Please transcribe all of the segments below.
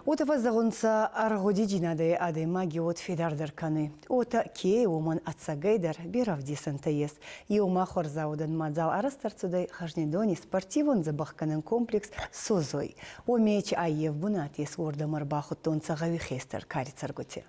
Otafa zagonsa argodi jinade ade magiot fedarder kane. Ota ke oman atsagaider biravdi santayes. Йома хорзаудан мадзал арастарцудай хажнедони спортивон забахканен комплекс созой. Омеч аев бунатис орда марбахутон цагави хестер карицарготе.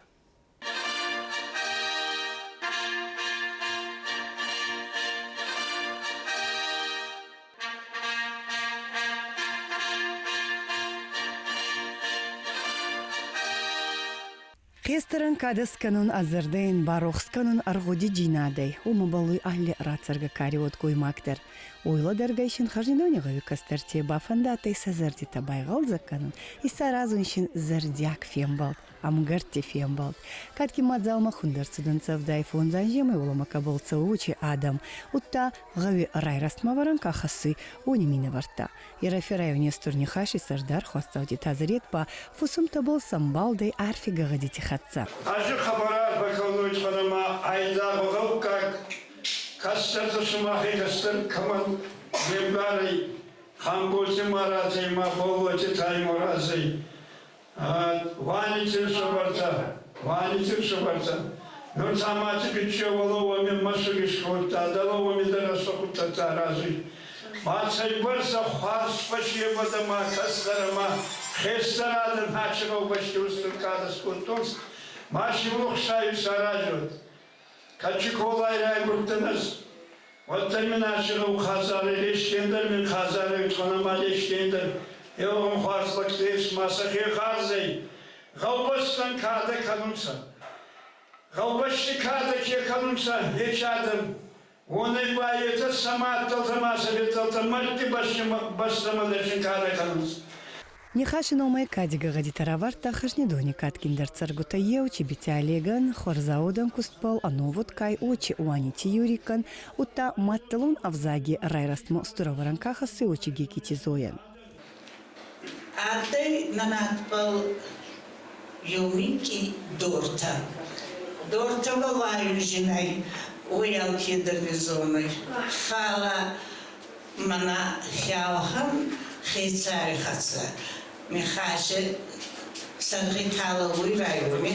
Хестерен кадас канун азердейн барохс канун аргоди джинадей. Умабалуй ахли рацарга кариот коймактер. Ойла даргайшин хажнедони гави кастерте бафандатей сазерди табайгал заканун. И саразуншин зердяк фембал. Амгарти фембал. Катки мадзалма хундерцудунцев дайфон занжемы уломака болца учи адам. Утта гави райрастмаваран кахасы унимine варта. И рафираю стурни хаши сардар хвастауди тазарет па фусум табол самбалдей арфига гадити хатца. Ажу хабарат бакалуич ханама айда богал как кастер сумахи кастер каман бембари хамбулси маразей ма болочи тай маразей ваничир собарца но самачи кичо воловами масугиш хота даловами дарасохута тарази Мацай барса хвас спасибо дама кастерама хестараден хачеров баштюстер кадас кутунс Маши мухшаю саражут. Качиколай райгуртенес. Вот именно ширу хазары лишкендер мен хазары тханама лишкендер. Евом хваслак тес масахи харзей. Галбастан када канунса. Галбашти када ке канунса ечадым. Он и боится сама толтамаса беталта марти бастамалешин када канунса. Нехашин омай кадига гадитараварта хажнедони каткиндер царгута еучи бити олеган хорзаудан кустпал ановут кай очи уанити юрикан ута матталун авзаги райрастмо стураваран кахасы очи гекити зоян. Атай нанатпал юмики дорта. Дорта баваю жинай уял хидерни зоной. Фала мана хяухан хейцари хатса. Михаши сангритала уйрайуми,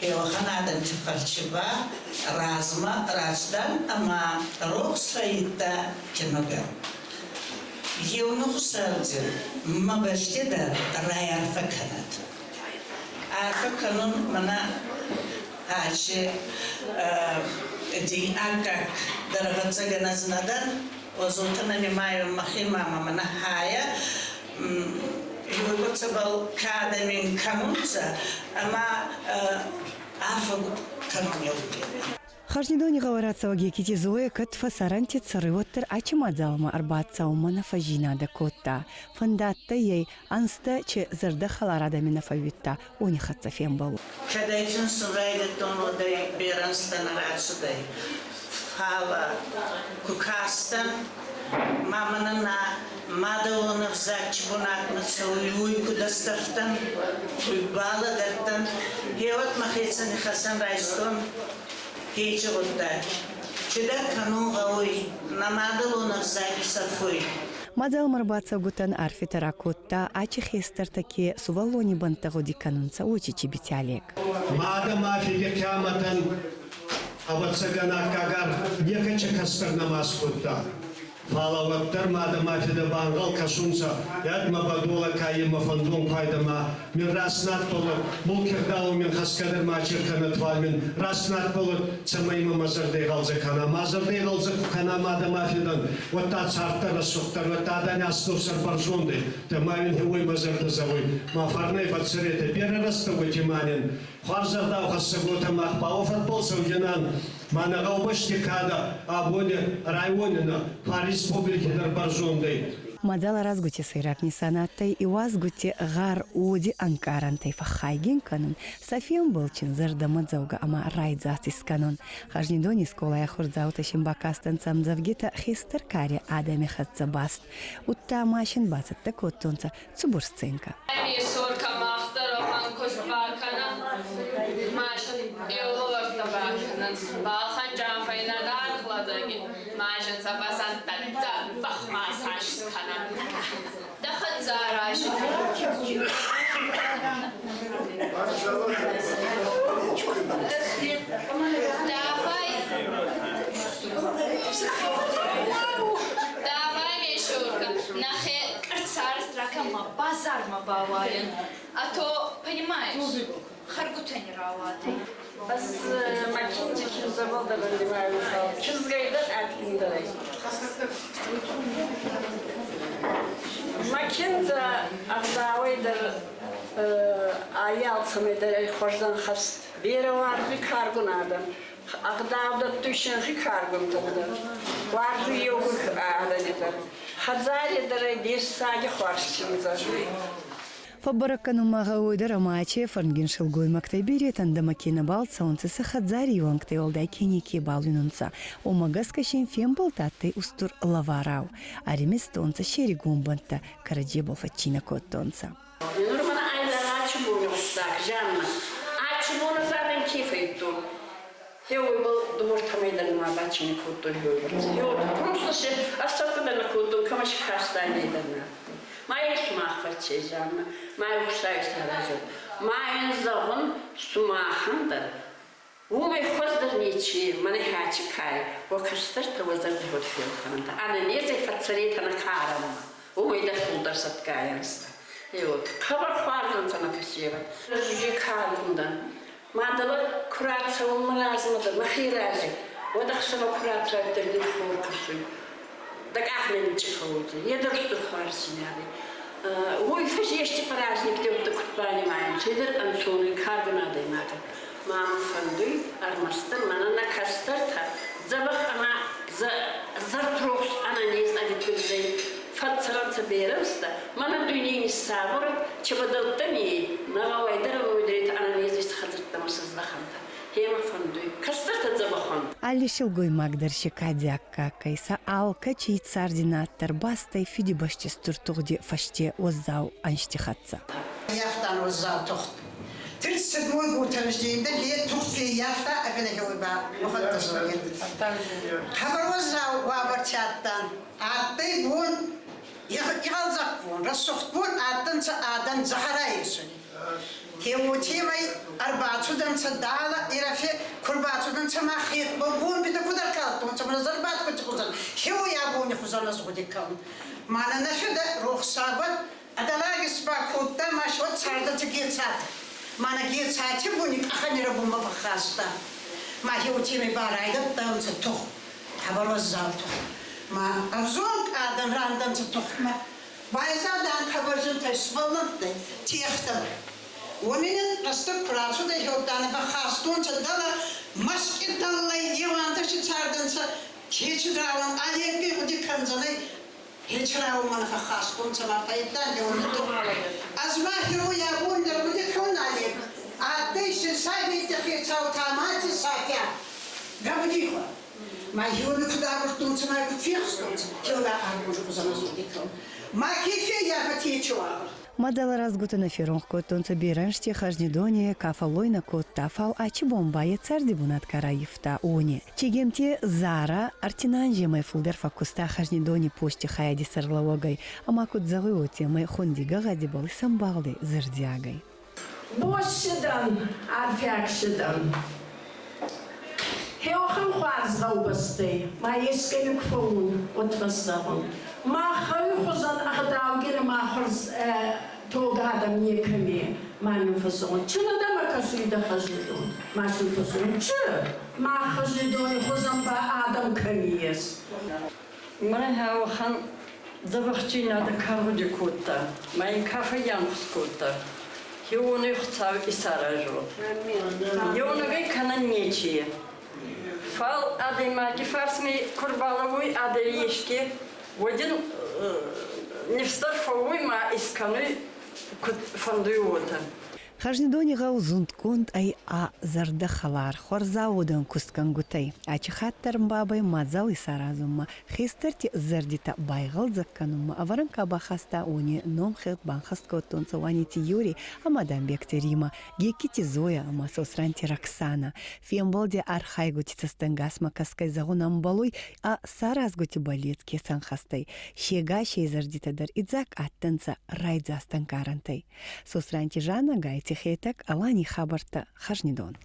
Иоханадан Тифарчева, Разма, Раздан, ама рок стоит-то киногел. Евнух сардин, мабаштида рай арфаканат. Арфаканун мана ачи ди акак дарабацаганазнадан, озутана немаю махимама мана хая, Югоцабал кадамин канунца, ама арфагут канунил. Хажнедони гаварацава гекити зоя кат фасаранти царывоттер ачимадзалма арбатца умана фажина да котта. Фандатта ей анста че зарда халарада мина фавитта уни хатца фембалу. Кадайчун сурайда тонодай беранстан рацудай. Фала кукастан маманана мадавонов зачбунакнаса уйку дастафтан уйбала дартан хеват махейцан хасан райстон кейчеготта чуда кануга уй намадавонов зачсафуй Мадзал марбаца гутан арфита ракотта ачи хестертаки сувалони бантагоди канунца очичи битялек. Мада мафиге кяматан абацагана кагар некача кастар намаз кутта. Фалаваттар мада мафида бангал кашунса ядма бадула кайма фандун пайдама мин раснат болот бул кирдалу мин хаскадыр мачиркана твалмин раснат болот цамайма мазардай галза кана мазардай галза кана мада мафидан вот та цартара суктар вот та дань астусар баржунды тамавин хевой мазарда завой мафарнай фацерета перерастовой тиманин Харзардау хассагота махбауфат болса уянан манагау башти када абоне районина по республике Дарбаржондай. Мадзала разгути сайрак нисанаттай и вазгути гар оди анкарантай фахайген канун. Софиям болчин зарда мадзауга ама райдзастис канун. Хажнедони сколая хурзаута шимбакастан самзавгета хистер кари адами хатцабаст. Утта машин бацатта коттонца цубурсценка. Balkan Canfay'ına da arıkladı ki maaşın safasan tatta bakmaz haşs kanat. Dakın zaraşı. Давай, Мишурка, нахер царство базар мабаваен. А то, понимаешь, харгутани раваты. Бас макинчи kim zamandır öldürüyorum. Kızgaydan erkindiray. Makinza ağdavaydır ayalsam eder xorzan xast. Bir var bir kargun adam. Ağdavda düşen bir kargun tadır. Var bir yok adam eder. Hazar eder diş sagi xorşçımıza. Фабаракканумага ойдара маче фарнгин шылгой мактайбире тандамакина бал солнцеса хадзари юангтай олдай кенеки бал юнунца. Омагаска шен фем болтаттай устур лаварау. Аремес тонца шери гумбанта караджебол фачина коттонца. Нурмана айла ачмуну стак жанна. Ачмуну заден кифейту. Хеуй был думуртамайдан ма бачини котту хеуй. Хеуй просто ше астакадан котту камаш кастайдан. Mai smaak jamma, mai uksais harajo. Mai zagon smaakhander. Hoe mij godsder nietje, man haatje kai, wat gestart was er de goed veel van. Aan een eerste verzeret aan elkaar. Hoe mij dat onder zat kaaiens. Jood, kabar kwaarden van een verschil. Dus je kan dan. Maar dat kuraat zou omlazen met de magiraje. Wat ik zou kuraat zou ter niet voorkeuzen. Так ахненче хоуди. Я дорсту харсиняли. Ой, фашешти праздник тем так понимаем. Чедер ансоны карбонады надо. Мам фанды армастер мана на кастарта. Забах она зартрос она не знает людей. Фатсаранца беремста. Мана дунини сабор чебадалтани. Навайдер уйдрит она не здесь хазртама создаханта. Хема фанды. Кастарта забахан. Алли шылгой магдарши кадякка кайса алка чей цардинаттар бастай фиди башче стуртугди фаште оззау анштихатца. Яфтан оззау тухт. 37 год рождения, лет тухти яфта, а вена хеуба, мухаттасу ед. Хабар оззау ваварчаттан, аттай бун, игалзак бун, рассухт бун, аттанца адан захара есуни. Хеутимай арбатудан цадала ирафе курбатудан цамахит бун бита кудар калтун цамна зарбат кутузан хеу ябуни хузана згудикам мана нафеда рухсабат адалагис бакутта машот сарда тигецат мана гецати буни аханира бумба бахаста ма хеутимай барайда танца тух хабароззалту ма авзон адан рандан тух ма байзадан хабаржын ташвалнатты тихтам ومن رستق پراسو ده هوتانه با خاستون چه دالا مسکت دالای دیوانتش چاردن چه هیچ راون آیه کی خودی کنزنه هیچ راون من خاستون چه ما فایدان دیوانه تو از ما هیرو یا بون در بودی کن آیه آتیش سایه تخیل چاو تاماتی ساکیا گبودی خو ما هیرو کدابرتون چه ما کفیخستون چه هیولا آموزو کزانه زودی کن ما کیفی یا فتی چوار Мадала разгута феронг коттонца биранште хажнидоне кафалойна котта фал ачи бомбае цардибунат караифта оне. Чигемте зара артинанже май фулдер факуста хажнидоне почти хаяди сарлавогай, амакут загуоте май хондига гадибал самбалды зырдягай. Бошидан, арфякшидан. Хеохам хварзгаубасты, маескелюк фоун, отвассаван. Махаю хузан ахдаугир махурз тогадам неками маню фасон. Чына да макасуида хажидон. Машу фасон. Чы? Махажидон хузан ба адам камиес. Май хаухан забахчина да каруди кутта. Май кафе янхс кутта. Хиуны хцав исаражот. Юнугай канан нечие. Фал адаймаки фарсми курбаловой адаешки. Один не встарфовой ма исканы фандуота. Хажнидони гаузунд конт ай а зардахалар хорзауден кусткангутай. Ачи хаттарм бабай мазал и саразумма. Хистерти зардита байгал закканумма. Аваранка бахаста уни ном хет банхаст коттонца ванити Юри, а мадам Бектерима. Гекити Зоя, ама сосранти Роксана. Фемболде архайгути цастангасма каскай загунам балуй, а саразгути балетки санхастай. Щега шей зардита дар идзак аттанца райдзастан карантай. Сосранти Жана гайти тихетек алани хабарта хажнидон.